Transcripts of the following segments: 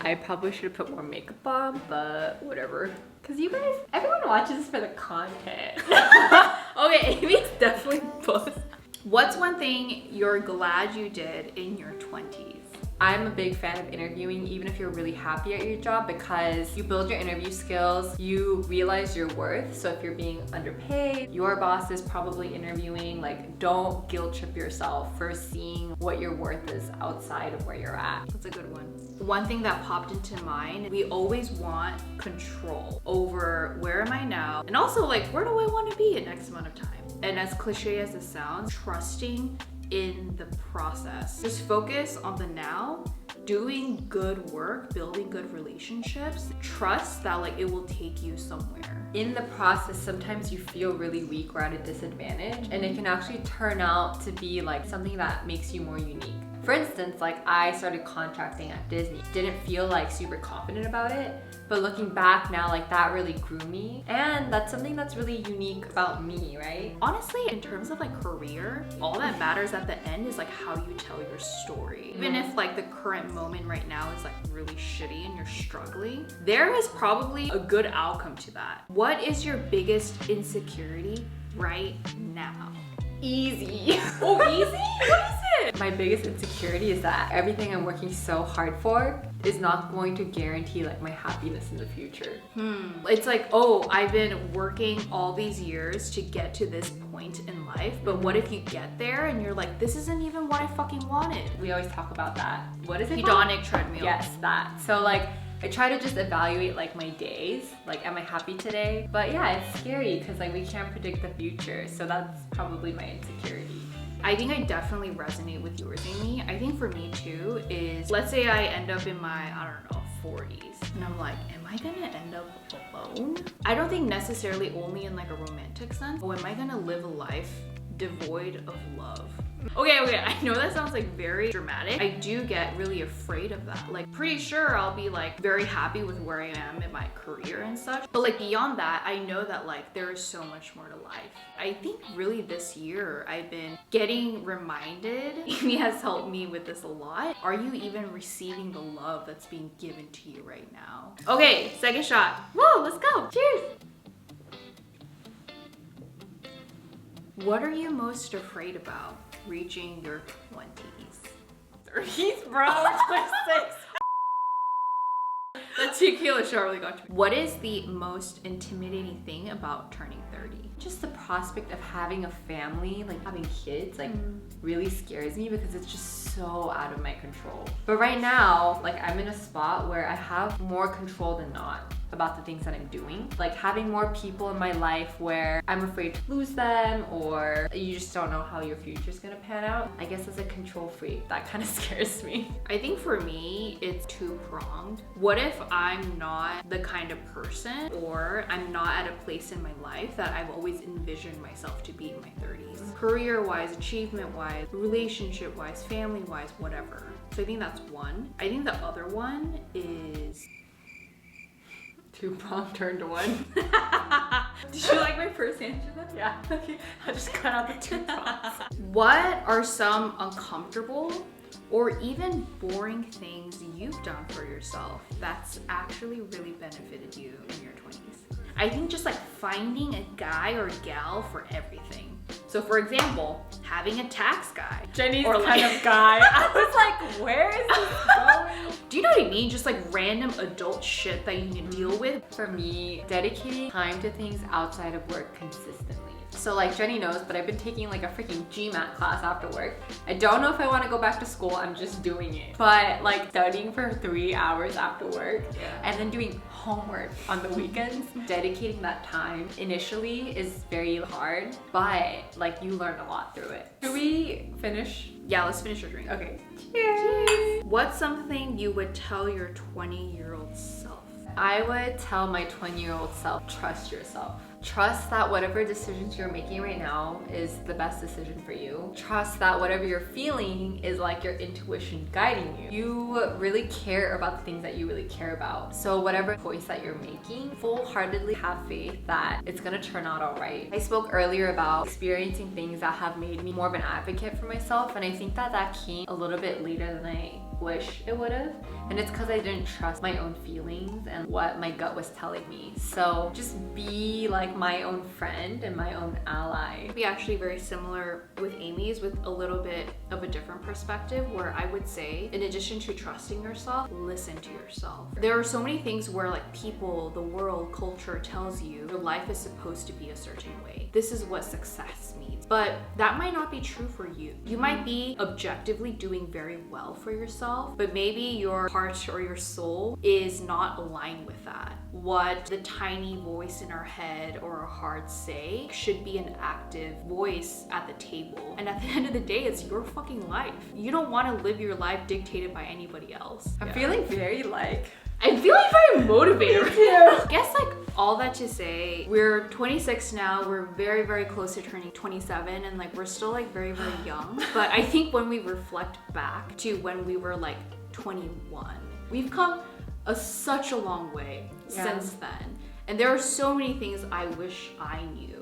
I probably should have put more makeup on, but whatever. Cause you guys, everyone watches this for the content. Okay, Amy's definitely both. What's one thing you're glad you did in your 20s? I'm a big fan of interviewing, even if you're really happy at your job, because you build your interview skills, you realize your worth. So if you're being underpaid, your boss is probably interviewing, like don't guilt trip yourself for seeing what your worth is outside of where you're at. That's a good one. One thing that popped into mind, we always want control over where am I now? And also like, where do I want to be in X amount of time? And as cliche as it sounds, trusting in the process. Just focus on the now, doing good work, building good relationships. Trust that like it will take you somewhere. In the process, sometimes you feel really weak or at a disadvantage, and it can actually turn out to be like something that makes you more unique. For instance, like I started contracting at Disney. Didn't feel like super confident about it, but looking back now, like that really grew me. And that's something that's really unique about me, right? Honestly, in terms of like career, all that matters at the end is like how you tell your story. Even if like the current moment right now is like really shitty and you're struggling, there is probably a good outcome to that. What is your biggest insecurity right now? Easy. Oh, easy? What is it? My biggest insecurity is that everything I'm working so hard for is not going to guarantee like my happiness in the future. It's like, oh, I've been working all these years to get to this point in life, but what if you get there and you're like, this isn't even what I fucking wanted? We always talk about that. What is it called? Hedonic treadmill. Yes, that. So like, I try to just evaluate like my days, like am I happy today? But yeah, it's scary because like we can't predict the future. So that's probably my insecurity. I think I definitely resonate with yours, Amy. I think for me too is, let's say I end up in my, I don't know, 40s and I'm like, am I gonna end up alone? I don't think necessarily only in like a romantic sense. Oh, am I gonna live a life devoid of love? Okay, I know that sounds like very dramatic. I do get really afraid of that. Like, pretty sure I'll be like very happy with where I am in my career and such. But like beyond that, I know that like there is so much more to life. I think really this year I've been getting reminded, Amy has helped me with this a lot. Are you even receiving the love that's being given to you right now? Okay, second shot. Whoa, let's go. Cheers. What are you most afraid about reaching your 20s? 30s, bro. 26. The tequila shot really got to me. What is the most intimidating thing about turning 30? Just the prospect of having a family, like having kids, like really scares me because it's just so out of my control. But right now, like I'm in a spot where I have more control than not about the things that I'm doing. Like having more people in my life where I'm afraid to lose them, or you just don't know how your future's gonna pan out. I guess as a control freak, that kind of scares me. I think for me, it's two-pronged. What if I'm not the kind of person, or I'm not at a place in my life that I've always envisioned myself to be in my 30s? Career-wise, achievement-wise, relationship-wise, family-wise, whatever. So I think that's one. I think the other one is Two-pronged turned to one. Did you like my first answer then? Yeah. Okay. I just cut out the two prongs. What are some uncomfortable or even boring things you've done for yourself that's actually really benefited you in your 20s? I think just like finding a guy or gal for everything. So for example, having a tax guy. Jenny's or kind of guy. I was like, where is this going? Do you know what I mean? Just like random adult shit that you can deal with. For me, dedicating time to things outside of work consistently. So like Jenny knows, but I've been taking like a freaking GMAT class after work. I don't know if I want to go back to school, I'm just doing it. But like studying for 3 hours after work and then doing homework on the weekends, dedicating that time initially is very hard, but like you learn a lot through it. Should we finish? Yeah, let's finish your drink. Okay. Cheers. What's something you would tell your 20-year-old self? I would tell my 20-year-old self, trust yourself. Trust that whatever decisions you're making right now is the best decision for you. Trust that whatever you're feeling is like your intuition guiding you. You really care about the things that you really care about. So whatever choice that you're making, full-heartedly have faith that it's gonna turn out all right. I spoke earlier about experiencing things that have made me more of an advocate for myself, and I think that that came a little bit later than I wish it would have. And it's because I didn't trust my own feelings and what my gut was telling me. So just be like my own friend and my own ally. Be actually very similar with Amy's, with a little bit of a different perspective, where I would say, in addition to trusting yourself, listen to yourself. There are so many things where like people, the world, culture tells you your life is supposed to be a certain way. This is what success means. But that might not be true for you. You might be objectively doing very well for yourself, but maybe your heart or your soul is not aligned with that. What the tiny voice in our head or our hearts say should be an active voice at the table. And at the end of the day, it's your fucking life. You don't want to live your life dictated by anybody else. I'm feeling very like... I'm feeling very motivated right now. I guess like all that to say, we're 26 now, we're very, very close to turning 27, and like we're still like very, very young. But I think when we reflect back to when we were like 21, we've come such a long way since then. And there are so many things I wish I knew.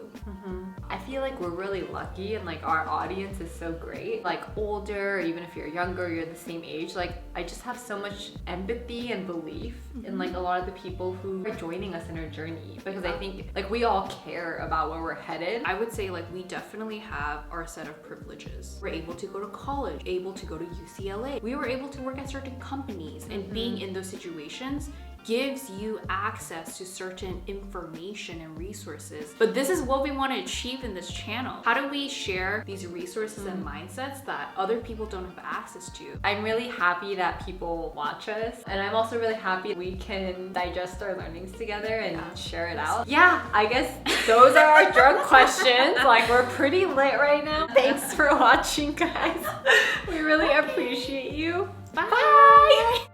I feel like we're really lucky, and like our audience is so great. Like older, or even if you're younger, you're the same age. Like I just have so much empathy and belief in like a lot of the people who are joining us in our journey, because I think like we all care about where we're headed. I would say like we definitely have our set of privileges. We're able to go to college, able to go to UCLA. We were able to work at certain companies, and being in those situations gives you access to certain information and resources. But this is what we want to achieve in this channel. How do we share these resources and mindsets that other people don't have access to? I'm really happy that people watch us, and I'm also really happy we can digest our learnings together and share it out. Yeah, I guess those are our drunk questions. Like we're pretty lit right now. Thanks for watching, guys. We really appreciate you. Bye.